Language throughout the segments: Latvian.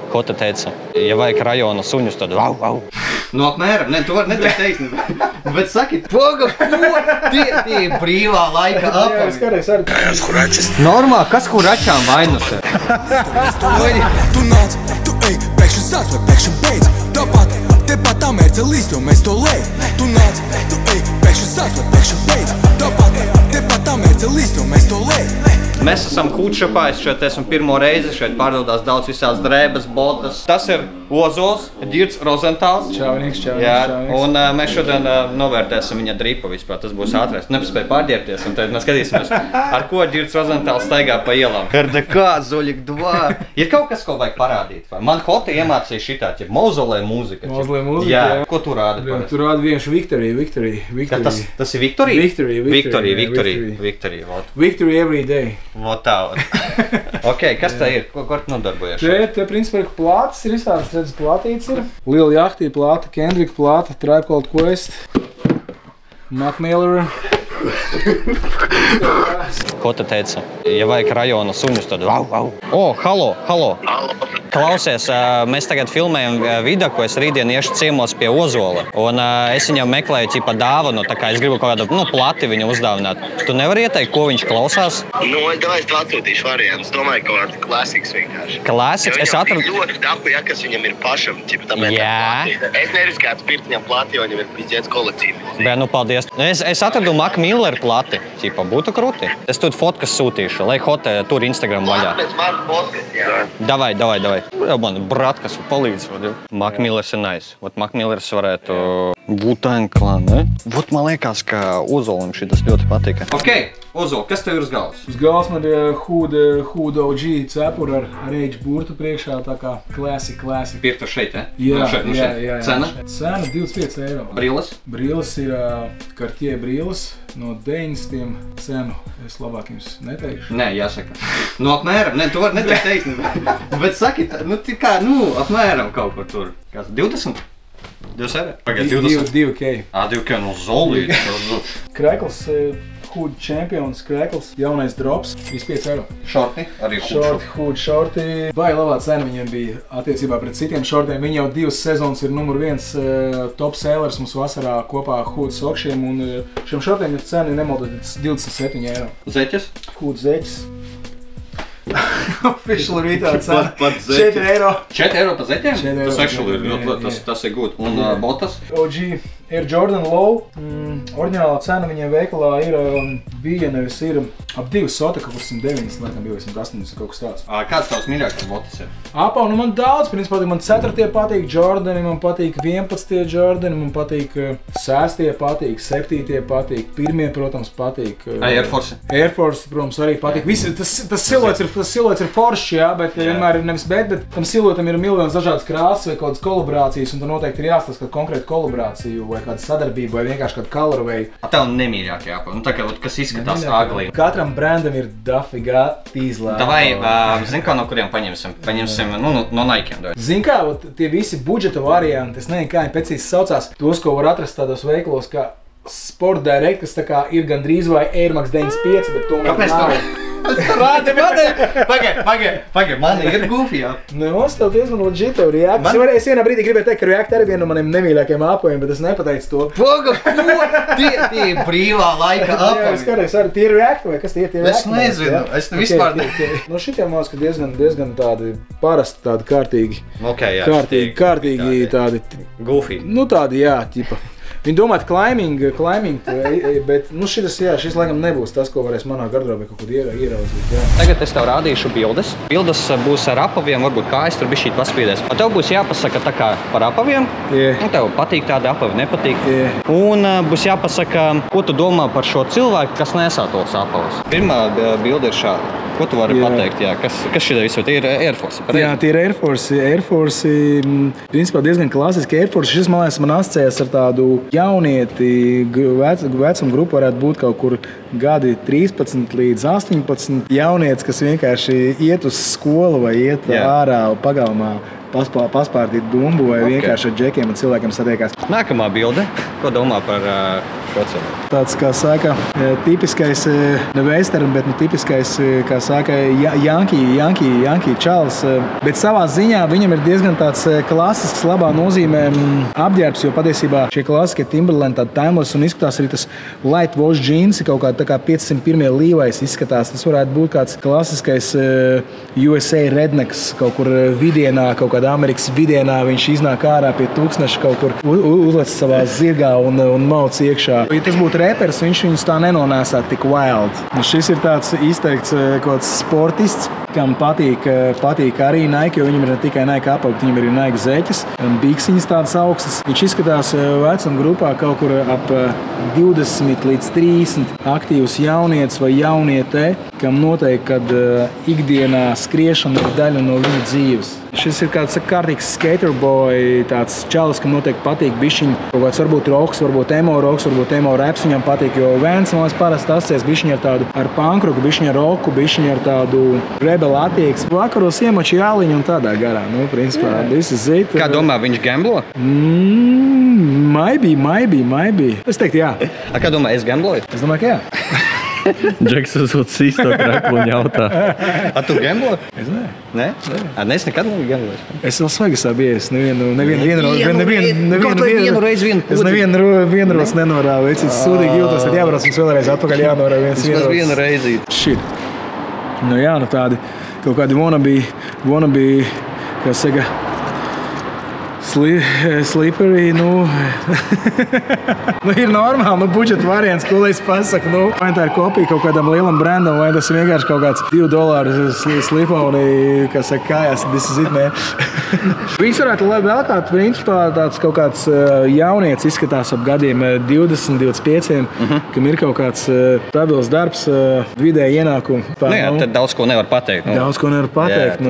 Ko tu teici? Ja vajag rajona suņus, tad vau, vau. Nu, apmēram, ne, tu vari neteikt, bet saki, poga, ko? Tie brīvā laika apavi. Jā, skaties arī. Kas kur račas? Normāli, kas kur račām vainas ir? Tu nāc, tu ej, pēkšņi sāc vai pēkšņi beidz. Tepat tā mērce līst, jo mēs to lej. Tu nāc, tu ej, pēkšņi sāc vai pēkšņi beidz. Tepat tā mērce līst, jo mēs to lej. Mēs esam Hūtšapā, es šeit esmu pirmo reizi, šeit pārdodās daudz visādas drēbes, botas. Tas ir Ozols, Girts Rozentāls. Čaunīgs. Un mēs šodien novērtēsim viņa dripu vispār, tas būs ātrais. Nepaspēja pārģērties, un tad mēs skatīsimies, ar ko Girts Rozentāls staigā pa ielām. RDK, Zoļik 2. Ir kaut kas, ko vajag parādīt? Man Hoti iemācīja šitā, ja Mauzolē mūzika. Mauzolē mūzika, jā. jā. Ko tu rādi? Tu rādi vienši Victory. Tas ir Victory? Victory. Victory every day. Vot tā. Ok, kas tā ir? Ko tu nodarbojies? Te principā plātas ir visādas, redzes, plātītes ir. Lil Yachty plāta, Kendrick plāta, Tribe Called Quest, Mac Miller. Ko tu teici? Ja vajag rajona suņus, tad vau, vau. O, halo. Klausies, mēs tagad filmējam video, ko es rītdien iešu ciemos pie Ozola. Un es viņam meklēju ķipa dāvanu, tā kā es gribu kaut kādu plati viņu uzdāvināt. Tu nevari ieteikt, ko viņš klausās? Nu, es tev atsūtīšu variantus. Domāju, ka kāds klasiks vienkārši. Klasiks? Es atradu... ļoti dabu, ja kas viņam ir pašam, ķipa tam plati. Es neriskētu pirkt viņam plati, jo viņam ir pizdzēts kolekcija. Bē, nu paldies. Es atradu Mac Miller plati. Ķipa, būtu krūti. Es tur fotkas sūtīšu, lai Hote tur Instagram vaļā. Davai. Man brat, kas palīdz. Mac Millers ir nice. Vot Mac Millers varētu Wu-Tang Clan, ne? Vot man liekas, ka Ozolim šitas ļoti patika. Ok, Ozol, kas tev ir uz galvas? Uz galvas man ir Hood OG cepura ar Age burtu priekšā, tā kā classic. Pirkta šeit, ne? Jā. Cena? Cena 25 eiro. Brilles? Brilles ir Cartier brilles no 90. Cenu. Es labāk jums neteikšu. Nē, jāsaka. Nu, apmēram, ne, tu vari neteikt, bet saki, apmēram kaut kur tur. Kas, 20? 20 eiro? Pagaid, 20? 2K. 2K, no Zolīti. Krekls, Hood Champions Krekls, jaunais drops, 35 eiro. Šorti, arī Hood šorti. Vai labā cena viņiem bija attiecībā pret citiem šortiem. Viņi jau 2 sezonas ir numur 1 top sellers mums vasarā kopā Hood sokšiem. Un šiem šortiem ir cena nemaldot 27 eiro. Zeķes? Hood zeķes. Official retail cena. 4 eiro. 4 eiro pa zeķiem? Tas actually ir, tas ir good. Un botas? OG Air Jordan Low. Oriģinālā cena viņiem veikalā bija nevis ir ap 2 sota, kaut kur 109, laikam bija 180 kaut kas tāds. Kāds tavs mīļākais botas ir? Nu man daudz, principā, man 4. patīk Jordani, man patīk 11. Jordani, man patīk 6. patīk, 7. patīk, 1. protams, patīk. Air Force? Air Force, protams, arī patīk. Visi, tas siluets ir foršs, jā, bet vienmēr ir nevis bet tam siluetam ir miljonas dažādas krāsas vai kādas kolaborācijas, un tad noteikti ir jāstāsta kādu konkrētu kolaborāciju vai kādu sadarbību vai vienkārši kādu colorway. Tev nemīļākie apavi, nu tā kā, kas izskatās ugly. Katram brandam ir dafigā tīzlā. Davai, zin kā no kuriem paņemsim? Paņemsim, no Nike'iem. Zin kā, tie visi budžeta varianti, es nezinu, kā viņi precīzi saucās, tos, ko var atrast tādos veikalos kā Sport Direct, kas tā kā ir gandrīz vai Air Max 95, bet tomēr nav. Rādi Pagaid, man ir goofy, jā. Es tev diezgan legit tev React. Es vienā brīdī gribēju teikt, ka React arī viena no maniem nemīļākajiem apaviem, bet es nepateicu to. Poga, ko? Tie brīvā laika apavi. Skaties, arī tie React vai kas tie React? Es nezinu, es vispār Nu šitie māc, ka diezgan tādi parasti, tādi kārtīgi. Ok, jā. Kārtīgi tādi. Goofy. Nu tādi, jā, tipa. Viņi domāja climbing, bet šis laikam nebūs tas, ko varēs manā gardrobē kaut kur ieraudzīt. Jā. Tagad es tev rādīšu bildes. Bildes būs ar apaviem, varbūt kājas tur bišķīt paspīdēs. Tev būs jāpasaka tā kā par apaviem. Tev patīk tādi apavi, nepatīk. Un būs jāpasaka, ko tu domā par šo cilvēku, kas nesā tos apavus. Pirmā bilde ir šāda. Ko tu vari pateikt? Jā, kas šitā visu? Tie ir Air Force. Jā, tie ir Air Force. Air Force, principā diezgan klasiski. Air Force šis, man asociējas ar tādu jaunieti, vecuma grupu varētu būt kaut kur gadi 13 līdz 18. Jaunietis, kas vienkārši iet uz skolu vai iet ārā pagalmā paspārdīt bumbu vai vienkārši ar džekiem un cilvēkiem satiekās. Nākamā bilde. Ko domā par Tāds, kā saka, tipiskais, ne western, bet tipiskais, kā saka, Yankee Charles. Bet savā ziņā viņam ir diezgan tāds klasisks, labā nozīmē apģērbs, jo patiesībā šie klasiskie Timberland tādi timeless un izskatās arī tas light wash jeans, kaut kā tā kā 501. Levi's izskatās. Tas varētu būt kāds klasiskais USA rednecks, kaut kur vidienā, kaut kādā Amerikas vidienā. Viņš iznāk ārā pie tūkstneša, kaut kur uzlec savā zirgā un mauc iekšā. Ja tas būtu repers, viņš viņus tā nenonēsā tik wild. Šis ir tāds izteikts kaut kāds sportists, kam patīk arī Nike, jo viņam ir ne tikai Nike apaugt, viņam ir Nike zeķes, biksiņas tādas augstas. Viņš izskatās vecuma grupā kaut kur ap 20 līdz 30 aktīvs jaunietis vai jauniete, kam noteikti, kad ikdienā skriešana ir daļa no viņa dzīves. Šis ir kāds kārtīgs skaterboy, tāds čalis, kam noteikti patīk bišķiņ, kaut kāds varbūt roks, varbūt emo raps viņam patīk, jo Vans man parasti asociēs bišķiņ ar tādu ar punkroku, bišķiņ ar roku, bišķiņ ar tādu rebelu attieksmi. Vakaros iemoči jāliņu un tādā garā. Principā, this is it. Kā domā, viņš gamblo? Maybe. Es teiktu, jā. Kā domā, es gambloju? Es domāju, ka jā. Džeks uzvod sīsto kraklu un jautā. Tu gamblo? Es ne. Nē? Es nekad nevienu gamblojis. Es vēl Svagasā bijis. Nevienu roci nenorāvu. Es sūdīgi jūtos, tad jābrauc mums vēlreiz atpakaļ jānorāvu viens vienrocis. Tas vienu reizi. Shit. Nu jā, tādi kaut kādi wannabe, kā saka, slippery, ir normāli, budžeta variants, ko lai es pasaku, vai tā ir kopija kaut kādam lielam brandam, vai tas ir vienkārši kaut kāds $2 sliponi, kas saka kājās, this is it, man. Viņš varētu vēl kāds, principā, tāds kaut kāds jaunietis izskatās ap gadiem 20, 25, kam ir kaut kāds stabils darbs, vidēji ienākumi. Tad daudz ko nevar pateikt. Daudz ko nevar pateikt,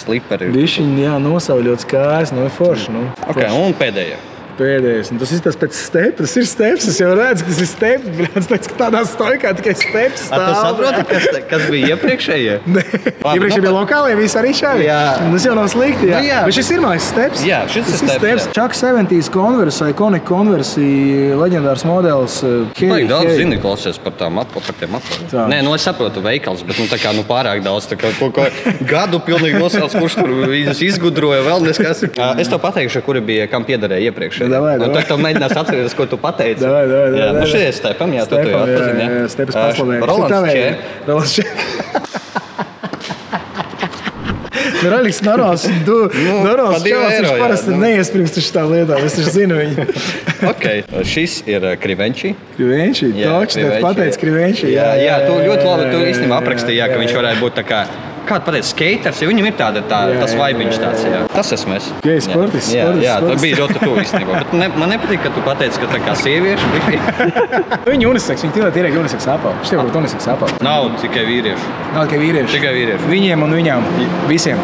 sliperi. Bišķiņi, nosauļots kājas, forši. Un pēdējā. Tas ir tas pēc steps. Tas ir steps. Es jau redzu, ka tas ir steps. Es teicu, ka tādā stojkā tikai steps stāv. Tu saproti, kas bija iepriekšējie? Iepriekšējie bija lokālie, visi arī šādi. Tas jau nav slikti, jā. Bet šis ir mājs steps. Jā, šis ir steps. Chuck 70's Converse, Iconic Converse, leģendārs modelis. Daudz zini klausies par tiem apaviem. Nē, es saprotu veikals, bet tā kā pārāk daudz. Gadu pilnīgi nosauc, kurš tur viņus izgudroja vēl neskas. Es tev pateikšu, kuri bija, kam piederēja iepriekšējie. Tad tev mēģinās atcerēties, ko tu pateici. Davai. Šie ir stepam, jā, tu jau atpazini. Stepas paslavēja. Rolands Čē. Raļiks normāls čalis, viņš parasti neiespringst šitā lietā. Es taču zinu viņu. Šis ir Krivenči. Krivenči? Toks, tev pateic Krivenči. Jā, tu ļoti labi tu īstenībā aprakstīji, ka viņš varētu būt tā kā kādu pateic, skaters, ja viņam ir tas vaibiņš tāds, jā. Tas esmu es. Sportis. Jā, tā bija ļoti tu īstenībā. Bet man nepatīk, ka tu pateici, ka tā kā sievieši bija. Viņi unisex, viņi ir unisex apau. Šis tev būtu unisex apau. Nav tikai vīrieši. Tikai vīrieši. Viņiem un viņām. Visiem.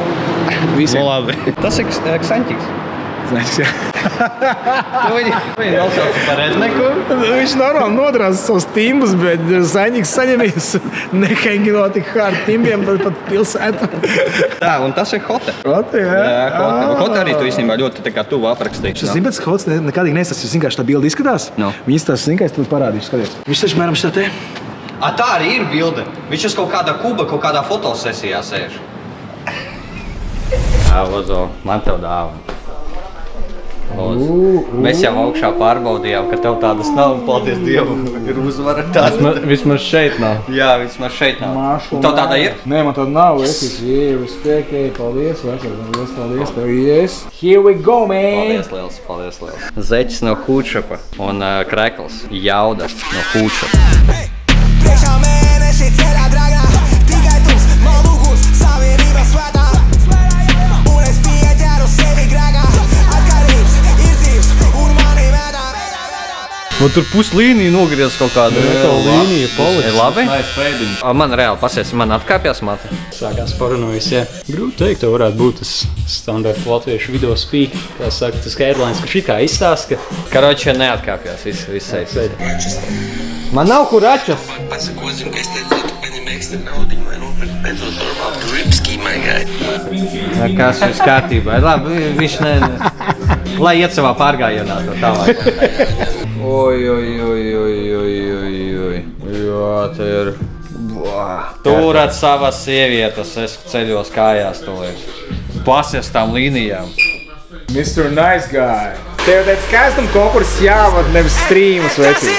No labi. Tas ir Ksanķiks. Značs, jā. Viņi nosauca par redneku. Viņš normāli nodrāza savus timbus, bet Saņiks saņemies nehengi tik hard timbiem pat pilsētu. Tā, un tas ir Hote. Hote, jā. Hote arī tu īstenībā ļoti tā kā tuvu aprakstīji. Šis zin, pēc Hotes nekādīgi nesas, kā šitā bilde izskatās. Viņi izstās, kā es tev parādīšu, skaties. Viņš taču mēram šitā te. Tā arī ir bilde. Viņš uz kaut kādā kuba, kaut kādā fotosesijā sēž. Ozo, man tev dāvana. Mēs jau augšā pārbaudījām, ka tev tādas nav, un paldies Dievam, ir uzvara tāda. Vismaz šeit nav. Jā, vismaz šeit nav. Tev tāda ir? Nē, man tāda nav. Respektēji, paldies, paldies tev, yes. Here we go, man! Paldies liels. Zeķis no Hūtšapa un Krekls Jauda no Hūtšapa. Priekšā mēneši ceļā dragā, tikai tums, malūgus, savienība svētā. Un es pieķeru sevi gragā. Man tur puslīnija nogriez kaut kādu. Tā līnija paliks. Ir labi? Nice man reāli pasies, man atkāpjas mata. Sākās paranojas, jā. Grūti teikt, tev varētu būt tas standarta latviešu video speak. Kā saka, tas headlines, ka šī kā izstāsta, ka... Karoči, neatkāpjas, viss aiziet. Man nav kur atšas. Pasakosim, ka es teicu, tu paņem ekstra naudiņu vai nopirkt beidzot normālu gripskī, my guy. Kas viss kārtībā. Labi, viņš ne... Lai iet savā pārgājienā to tālāk. Oi. Jā, te ir. Turēt savas sievietes, es ceļos kājās tūlīt. Pasies tām līnijām. Mr. Nice Guy. Tev tāds kāstam konkurss jāvada, nevis strīmas, vecīt.